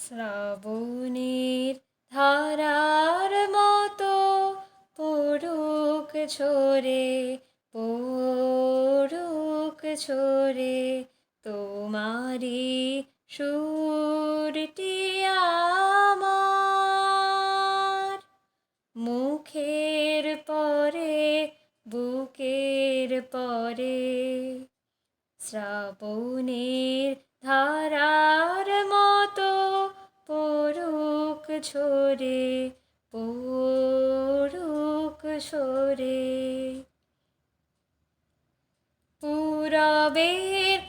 শ্রাবণের ধারার মতো পড়ুক ঝরে, পড়ুক ঝরে তোমারি সুরটি আমার। মুখের পরে বুকের পরে শ্রাবণের ধারার মতো পড়ুক ঝরে, পড়ুক ঝরে। পূরবের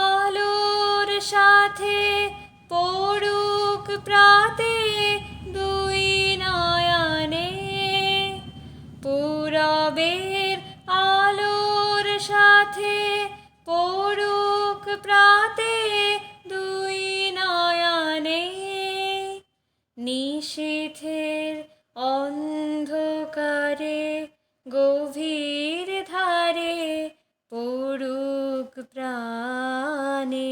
আলোর সাথে পড়ুক প্রাতে দুই নয়নে। পূরবের আলোর সাথে পড়ুক প্রাতে দুই নয়নে। নিশীথের অন্ধকারে গভীর ধারে পড়ুক প্রাণে।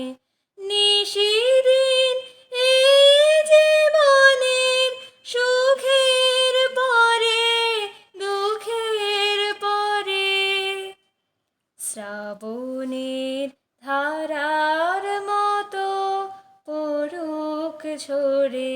নিশিদিন এই জীবনের সুখের পরে দুঃখের পরে শ্রাবণের ধারার মতো পড়ুক ঝরে।